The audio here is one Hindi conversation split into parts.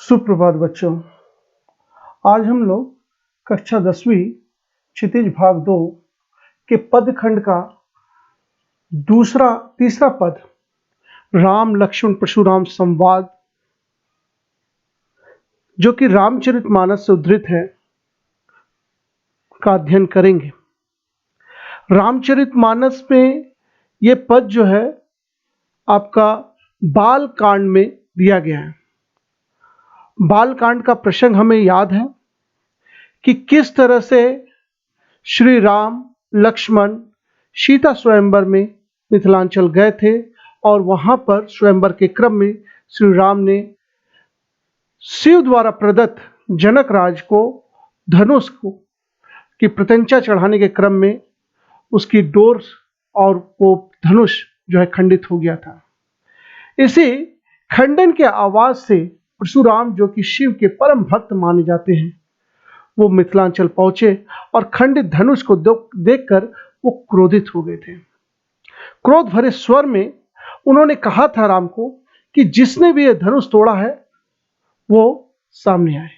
सुप्रभात बच्चों। आज हम लोग कक्षा 10वीं क्षितिज भाग 2 के पद खंड का तीसरा पद राम लक्ष्मण परशुराम संवाद, जो कि रामचरितमानस से उद्धृत है, का अध्ययन करेंगे। रामचरितमानस में ये पद जो है आपका बाल कांड में दिया गया है। बाल कांड का प्रसंग हमें याद है कि किस तरह से श्री राम लक्ष्मण सीता स्वयंवर में मिथिलांचल गए थे और वहां पर स्वयंवर के क्रम में श्री राम ने शिव द्वारा प्रदत्त जनक राज को धनुष की प्रत्यंचा चढ़ाने के क्रम में उसकी डोर और वो धनुष जो है खंडित हो गया था। इसी खंडन के आवाज से परशुराम, जो कि शिव के परम भक्त माने जाते हैं, वो मिथिलांचल पहुंचे और खंडित धनुष को देखकर वो क्रोधित हो गए थे। क्रोध भरे स्वर में उन्होंने कहा था राम को कि जिसने भी यह धनुष तोड़ा है वो सामने आए।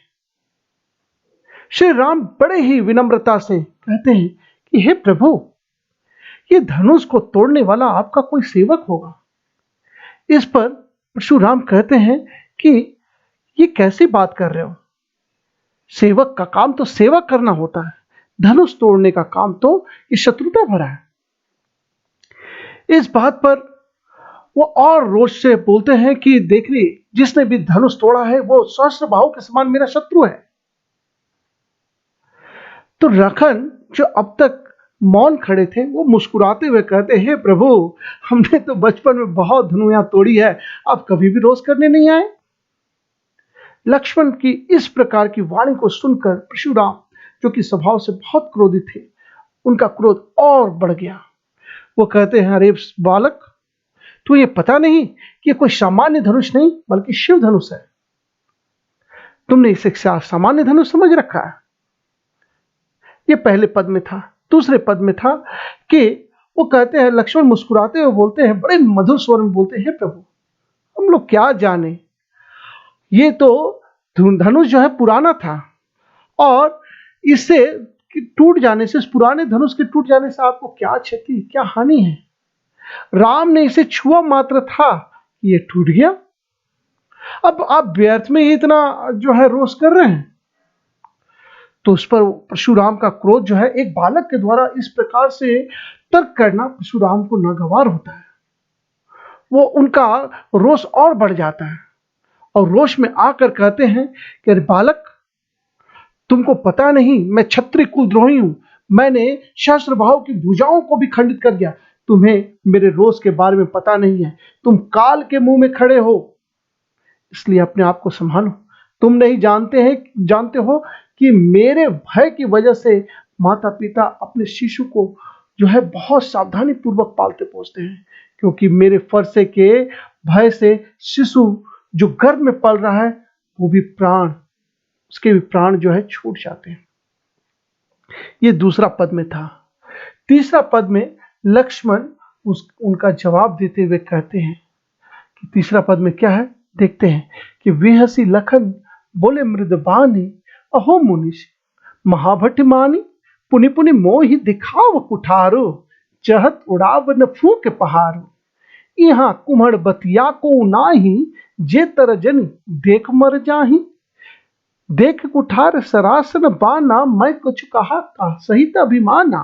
श्री राम बड़े ही विनम्रता से कहते हैं कि हे प्रभु, ये धनुष को तोड़ने वाला आपका कोई सेवक होगा। इस पर परशुराम कहते हैं कि ये कैसी बात कर रहे हो? सेवक का काम तो सेवा करना होता है, धनुष तोड़ने का काम तो ये शत्रुता भरा है। इस बात पर वो और रोष से बोलते हैं कि देखिए, जिसने भी धनुष तोड़ा है वो सहस्त्रबाहु के समान मेरा शत्रु है। तो लखन, जो अब तक मौन खड़े थे, वो मुस्कुराते हुए कहते हैं, हे प्रभु, हमने तो बचपन में बहुत धनुया तोड़ी है, अब कभी भी रोष करने नहीं आए। लक्ष्मण की इस प्रकार की वाणी को सुनकर परशुराम, जो कि स्वभाव से बहुत क्रोधित थे, उनका क्रोध और बढ़ गया। वो कहते हैं, अरे बालक, तू ये पता नहीं कि ये कोई सामान्य धनुष नहीं बल्कि शिव धनुष है। तुमने इसे सामान्य धनुष समझ रखा है। ये पहले पद में था। दूसरे पद में था कि वो कहते हैं, लक्ष्मण मुस्कुराते हुए बोलते हैं, बड़े मधुर स्वर में बोलते हैं, हे प्रभु, हम लोग क्या जाने, ये तो धनुष जो है पुराना था और इससे टूट जाने से, इस पुराने धनुष के टूट जाने से आपको क्या क्षति, क्या हानि है? राम ने इसे छुआ मात्र था, ये टूट गया। अब आप व्यर्थ में इतना जो है रोष कर रहे हैं। तो उस पर परशुराम का क्रोध जो है, एक बालक के द्वारा इस प्रकार से तर्क करना परशुराम को नागवार होता है। वो उनका रोष और बढ़ जाता है और रोष में आकर कहते हैं कि अरे बालक, तुमको पता नहीं, मैं क्षत्रिय कुलद्रोही हूं, मैंने सहस्त्रबाहु की भुजाओं को भी खंडित कर दिया। तुम्हें मेरे रोष के बारे में पता नहीं है, तुम काल के मुंह में खड़े हो, इसलिए अपने आप को संभालो। तुम नहीं जानते हो कि मेरे भय की वजह से माता पिता अपने शिशु को जो है बहुत सावधानी पूर्वक पालते पोसते हैं, क्योंकि मेरे फरसे के भय से शिशु जो गर्भ में पल रहा है वो भी उसके भी प्राण जो है छूट जाते हैं। ये दूसरा पद में था। तीसरा पद में लक्ष्मण उनका जवाब देते हुए कहते हैं कि तीसरा पद में क्या है, देखते हैं कि विहसी लखन बोले मृदबानी, अहो मुनिष महाभट मानी, पुनि पुनि मोहि दिखाव कुठारो, चहत उड़ाव न फूक पहारो, यहाँ कुम्हड़ बतिया को नाही, जे तर जन देख मर जाही, देख कुठार सरासन बाना, मैं कुछ कहा का सहित अभिमाना,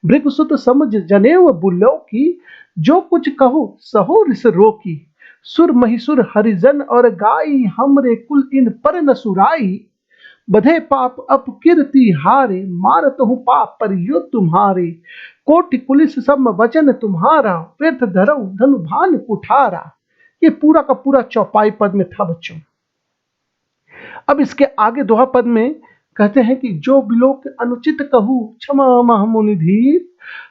भृगुसुत समझ जनेव बुलो की, जो कुछ कहो सहो रिस रोकी, सुर महिसुर हरिजन और गाई, हमरे कुल इन पर न सुराई, बधे पाप अपकीर्ति हारे, मारत हूँ पाप पर यो तुम्हारे, कोटि पुलिस सब वचन तुम्हारा, व्यर्थ धरऊ धनु भान कुठारा। ये पूरा का पूरा चौपाई पद में था बच्चों। अब इसके आगे दोहा पद में कहते हैं कि जो बिलोक अनुचित कहू, क्षमा मह मुनि धीर,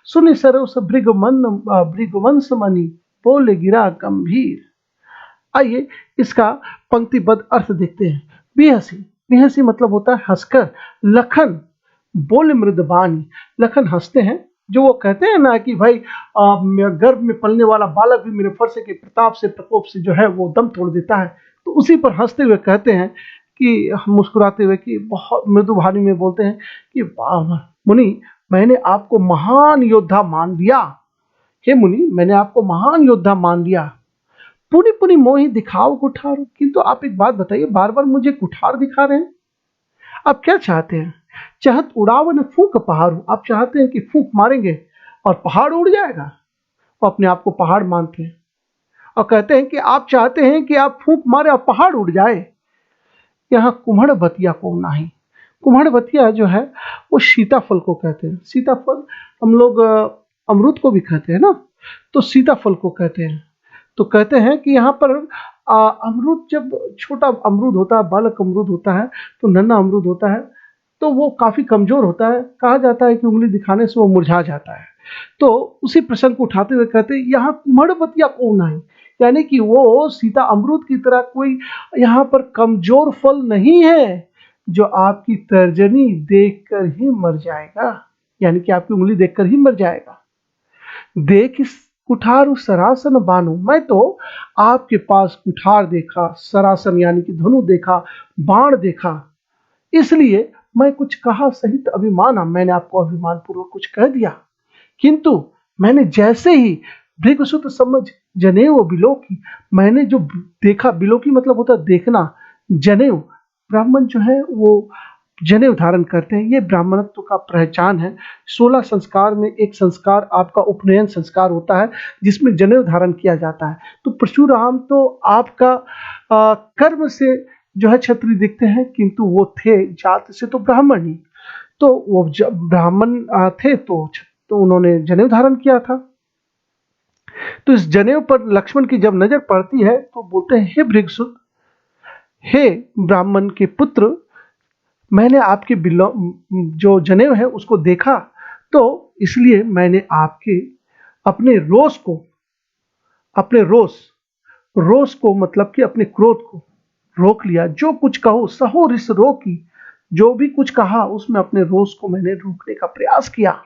सुनि सरोस भृगवंश मणि, बोले गिरा गंभीर। आइए इसका पंक्तिबद्ध अर्थ देखते हैं। बेहसी मतलब होता है हंसकर। लखन बोले मृदबानी, लखन हंसते हैं। जो वो कहते हैं ना कि भाई गर्भ में पलने वाला बालक भी मेरे फरसे के प्रताप से, प्रकोप से जो है वो दम तोड़ देता है, तो उसी पर हंसते हुए कहते हैं कि मुस्कुराते हुए कि बहुत मृदु वाणी में बोलते हैं कि वाह मुनि, मैंने आपको महान योद्धा मान लिया। हे मुनि, मैंने आपको महान योद्धा मान लिया। पुनि पुनि मोहि दिखाओ कुठार। किंतु आप एक बात बताइए, बार बार मुझे कुठार दिखा रहे हैं, आप क्या चाहते हैं? चाहत उड़ावन फूंक पहाड़। आप चाहते हैं कि फूंक मारेंगे और पहाड़ उड़ जाएगा? वो अपने आप को पहाड़ मानते हैं और कहते हैं कि आप चाहते हैं कि आप फूंक मारे और पहाड़ उड़ जाए। यहाँ कुम्हड़ बतिया को नहीं। कुम्हड़ बतिया जो है वो सीताफल को कहते हैं। सीताफल हम लोग अमरूद को भी कहते हैं ना, तो सीताफल को कहते हैं। तो कहते हैं कि यहाँ पर अमरूद, जब छोटा अमरूद होता है, बालक अमरूद होता है, तो नन्हा अमरूद होता है, तो वो काफ़ी कमज़ोर होता है। कहा जाता है कि उंगली दिखाने से वो मुरझा जाता है। तो उसी प्रसंग को उठाते हुए कहते हैं यहाँ कुम्हड़ बतिया को नहीं, यानी कि वो सीता अमरूद की तरह कोई यहाँ पर कमजोर फल नहीं है जो आपकी तर्जनी देखकर ही मर जाएगा, यानी कि आपकी उंगली देखकर ही मर जाएगा। देख इस कुठार सरासन बानो। मैं तो आपके पास कुठार देखा, सरासन यानी कि धनु देखा, बाण देखा, इसलिए मैं कुछ कहा सहित अभिमाना। मैंने आपको अभिमान पूर्वक कुछ कह दिया, किंतु मैंने जैसे ही भृगुसुत समझ जनेऊ बिलोकी, मैंने जो देखा, बिलोकी मतलब होता है देखना, जनेऊ, ब्राह्मण जो है वो जनेऊ धारण करते हैं, ये ब्राह्मणत्व का पहचान है। 16 संस्कार में एक संस्कार आपका उपनयन संस्कार होता है जिसमें जनेऊ धारण किया जाता है। तो परशुराम तो आपका कर्म से जो है क्षत्रिय दिखते हैं, किंतु वो थे जात से तो ब्राह्मण ही। तो वो जब ब्राह्मण थे तो उन्होंने जनेऊ धारण किया था। तो इस जनेऊ पर लक्ष्मण की जब नजर पड़ती है तो बोलते हैं, हे भृगुसुत, हे ब्राह्मण के पुत्र, मैंने आपके जो जनेऊ है उसको देखा, तो इसलिए मैंने आपके अपने रोष को मतलब कि अपने क्रोध को रोक लिया। जो कुछ कहो सहो रिस रोकी, जो भी कुछ कहा उसमें अपने रोष को मैंने रोकने का प्रयास किया।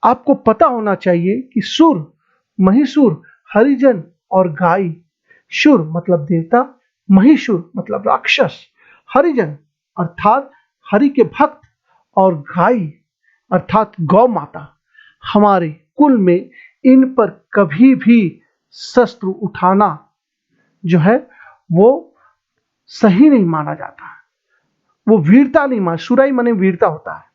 आपको पता होना चाहिए कि सुर, महिषुर, हरिजन और गाय, शुर मतलब देवता, महिषुर मतलब राक्षस, हरिजन अर्थात हरि के भक्त, और गाय अर्थात गौ माता, हमारे कुल में इन पर कभी भी शस्त्र उठाना जो है वो सही नहीं माना जाता, वो वीरता नहीं माना। सुराई माने वीरता होता है।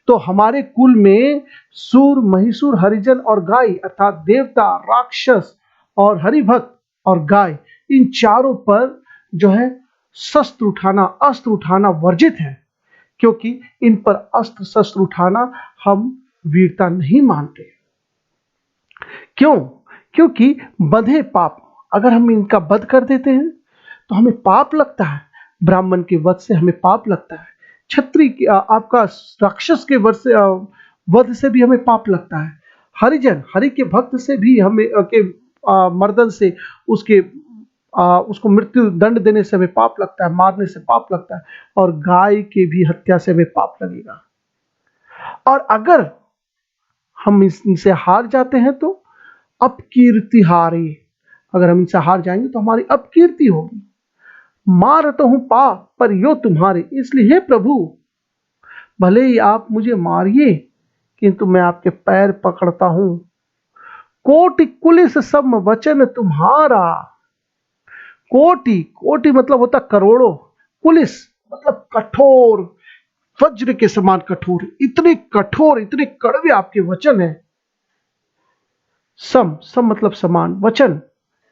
तो हमारे कुल में सूर, महिषुर, हरिजन और गाय अर्थात देवता, राक्षस और हरिभक्त और गाय, इन चारों पर जो है शस्त्र उठाना, अस्त्र उठाना वर्जित है, क्योंकि इन पर अस्त्र शस्त्र उठाना हम वीरता नहीं मानते। क्यों? क्योंकि बंधे पाप, अगर हम इनका वध कर देते हैं तो हमें पाप लगता है। ब्राह्मण के वध से हमें पाप लगता है, क्षत्रिय आपका राक्षस के वध से भी हमें पाप लगता है, हरिजन हरि के भक्त से भी हमें मर्दन से उसको मृत्यु दंड देने से हमें पाप लगता है, मारने से पाप लगता है, और गाय के भी हत्या से हमें पाप लगेगा। और अगर हम इनसे हार जाते हैं तो अपकीर्ति हारे, अगर हम इनसे हार जाएंगे तो हमारी अपकीर्ति होगी। मारता हूं पाप पर यो तुम्हारे, इसलिए हे प्रभु भले ही आप मुझे मारिए किंतु मैं आपके पैर पकड़ता हूं। कोटि कुलिस सम वचन तुम्हारा, कोटि मतलब होता करोड़ों, कुलिस मतलब कठोर, वज्र के समान कठोर, इतने कठोर, इतने कड़वे आपके वचन हैं। सम मतलब समान, वचन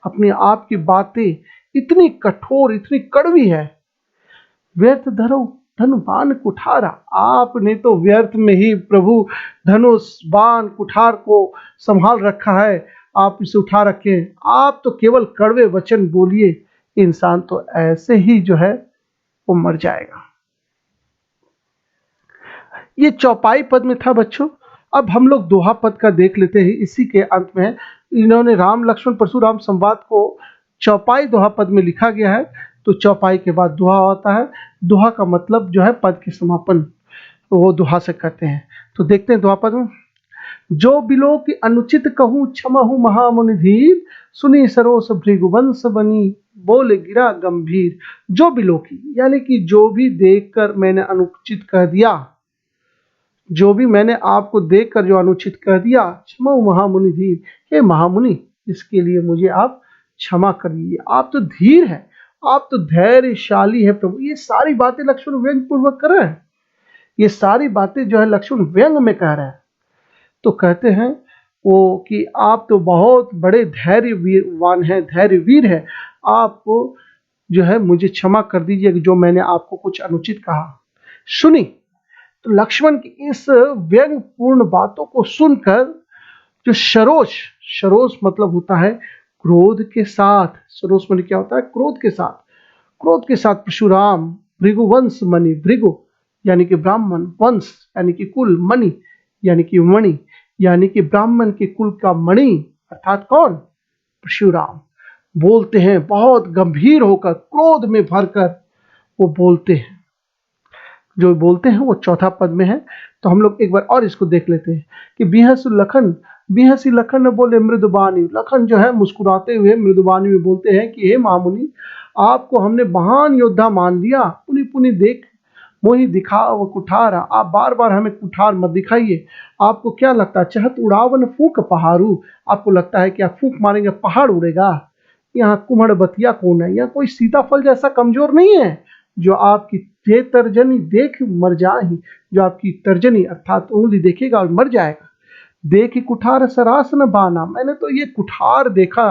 अपने आप की बातें इतनी कठोर, इतनी कड़वी है। व्यर्थ धरो धनु बाण कुठारा, आपने तो व्यर्थ में ही प्रभु धनुष बाण कुठार को संभाल रखा है, आप इसे उठा रखे, आप तो केवल कड़वे वचन बोलिए, इंसान तो ऐसे ही जो है वो मर जाएगा। ये चौपाई पद में था बच्चों। अब हम लोग दोहा पद का देख लेते हैं। इसी के अंत में इन्होंने राम लक्ष्मण परशुराम संवाद को चौपाई दोहा पद में लिखा गया है। तो चौपाई के बाद दोहा होता है। दोहा का मतलब जो है पद के समापन, वो दोहा से करते हैं। तो देखते हैं दोहा पद में। जो बिलो की अनुचित कहूँ क्षमहु महामुनि धीर, सुनी सरोस भृगुवंश बनी बोले गिरा गंभीर। जो बिलो की यानी कि जो भी देखकर मैंने अनुचित कह दिया, जो भी मैंने आपको देखकर जो अनुचित कह दिया, क्षमहु महामुनि धीर, हे महामुनि इसके लिए मुझे आप क्षमा कर दीजिए। आप तो धीर है, आप तो धैर्यशाली है प्रभु। ये सारी बातें लक्ष्मण व्यंग पूर्वक कर रहे हैं, ये सारी बातें जो है लक्ष्मण व्यंग में कह रहे हैं। तो कहते हैं वो कि आप तो बहुत बड़े धैर्यवान हैं, धैर्यवीर है, आपको जो है मुझे क्षमा कर दीजिए जो मैंने आपको कुछ अनुचित कहा। सुनी, तो लक्ष्मण की इस व्यंगपूर्ण बातों को सुनकर जो सरोष, सरोष मतलब होता है क्रोध के साथ, सरोष मतलब क्या होता है? क्रोध के साथ, क्रोध के साथ परशुराम भृगुवंश मणि, भृगु यानी कि ब्राह्मण, वंश यानी कि कुल, मणि यानी कि मणि, यानी कि ब्राह्मण के कुल का मणि अर्थात कौन? परशुराम बोलते हैं, बहुत गंभीर होकर क्रोध में भरकर वो बोलते हैं। जो बोलते हैं वो चौथा पद में है। तो हम लोग एक बार और इसको देख लेते हैं कि बिहसु लखन, बिहसी लखन ने बोले मृदुबानी। लखन जो है मुस्कुराते हुए मृदुबानी में बोलते हैं कि हे महामुनि, आपको हमने महान योद्धा मान लिया, पुनि पुनि देख मोहि दिखाव कुठार। आप बार बार हमें कुठार मत दिखाइए। आपको क्या लगता है? चाहत उड़ावन फूक पहाड़ू, आपको लगता है कि आप फूक मारेंगे पहाड़ उड़ेगा? यहाँ कुम्हड़ बतिया कौन है? यहाँ कोई सीताफल जैसा कमजोर नहीं है जो आपकी ये तर्जनी देख मर जाए, जो आपकी तर्जनी अर्थात उंगली देखेगा और मर जाएगा। देखी कुठार सरास न बाना, मैंने तो ये कुठार देखा,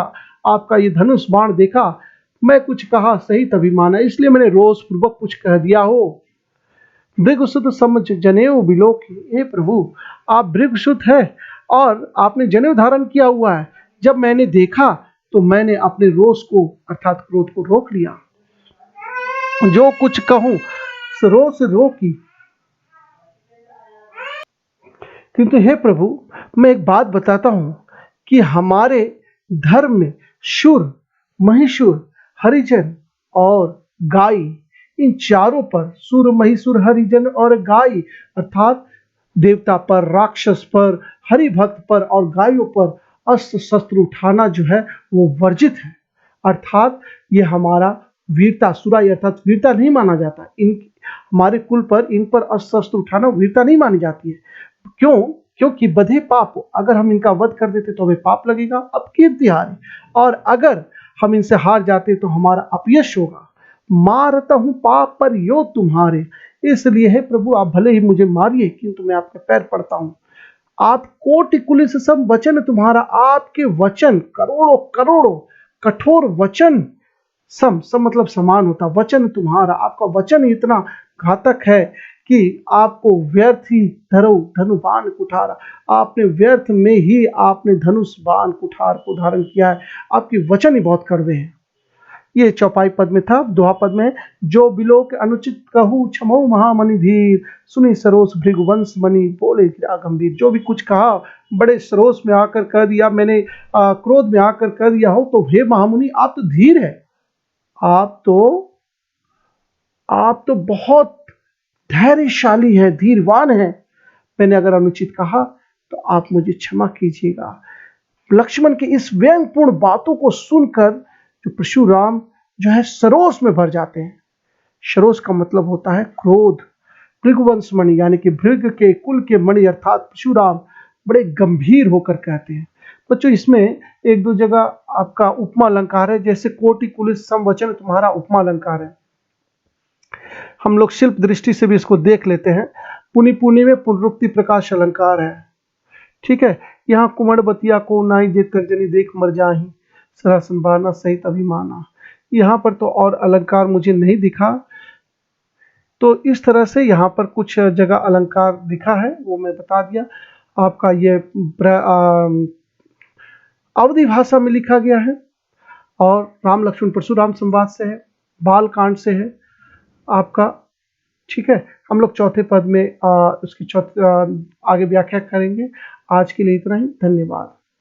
आपका ये धनुष बाण देखा, मैं कुछ कहा सही तभी माना, इसलिए मैंने रोष पूर्वक कुछ कह दिया हो। भृगुसुत समझ जनेऊ बिलोक, हे प्रभु आप भृगुसुत है और आपने जनेऊ धारण किया हुआ है। जब मैंने देखा तो मैंने अपने रोष को अर्थात क्रोध को रोक लिया। जो कुछ कहूं रोष रोकी, किंतु हे प्रभु मैं एक बात बताता हूं कि हमारे धर्म में शूर, महिषुर, हरिजन और गाय, इन चारों पर, सुर, महिषुर, हरिजन और गाय अर्थात देवता पर, राक्षस पर, हरि भक्त पर और गायों पर अस्त्र शस्त्र उठाना जो है वो वर्जित है। अर्थात ये हमारा वीरता, सुराई अर्थात वीरता नहीं माना जाता। इन हमारे कुल पर, इन पर अस्त्र शस्त्र उठाना वीरता नहीं मानी जाती है। क्यों? क्योंकि बधे पाप, अगर हम इनका वध कर देते तो हमें पाप लगेगा, अब कीर्ति हारी, और अगर हम इनसे हार जाते तो हमारा अपयश होगा। मारता हूं पाप पर यो तुम्हारे, इसलिए है प्रभु आप भले ही मुझे मारिए किंतु मैं आपके पैर पड़ता हूं। आप कोटि कुलिस सब वचन तुम्हारा, आपके वचन करोड़ों करोड़ों कठोर वचन, सम मतलब समान होता, वचन तुम्हारा, आपका वचन इतना घातक है कि आपको व्यर्थ ही धरो धनुबान कुठारा, आपने व्यर्थ में ही आपने धनुष बाण कुठार को धारण किया है, आपके वचन ही बहुत कड़वे हैं। ये चौपाई पद में था। दोहा पद में जो बिलोक अनुचित कहूँ क्षमो महामणि धीर, सुनी सरोस भृगुवंश मणि बोले गिरा गंभीर। जो भी कुछ कहा बड़े सरोस में आकर कह दिया, मैंने क्रोध में आकर कह दिया हो, तो हे महामुनि आप तो धीर है, आप तो बहुत धैर्यशाली है, धीरवान है। मैंने अगर अनुचित कहा तो आप मुझे क्षमा कीजिएगा। लक्ष्मण की इस व्यंगपूर्ण बातों को सुनकर जो परशुराम जो है सरोष में भर जाते हैं। सरोष का मतलब होता है क्रोध। भृगुवंश मणि यानी कि भृग के कुल के मणि अर्थात परशुराम बड़े गंभीर होकर कहते हैं। बच्चों इसमें एक दो जगह आपका उपमा अलंकार है, जैसे कोटि कुलिस सम वचन तुम्हारा उपमा अलंकार है। हम लोग शिल्प दृष्टि से भी इसको देख लेते हैं। पुनि पुनि में पुनरुक्ति प्रकाश अलंकार है, ठीक है। यहाँ कुमड़ बतिया को नाई जे तर्जनी देख मर जाही, सरासन बाना सहित अभिमाना। यहाँ पर तो और अलंकार मुझे नहीं दिखा, तो इस तरह से यहाँ पर कुछ जगह अलंकार दिखा है, वो मैं बता दिया। आपका ये अवधि भाषा में लिखा गया है और राम लक्ष्मण परशुराम संवाद से है, बाल कांड से है आपका, ठीक है। हम लोग चौथे पद में उसकी आगे व्याख्या करेंगे। आज के लिए इतना ही, धन्यवाद।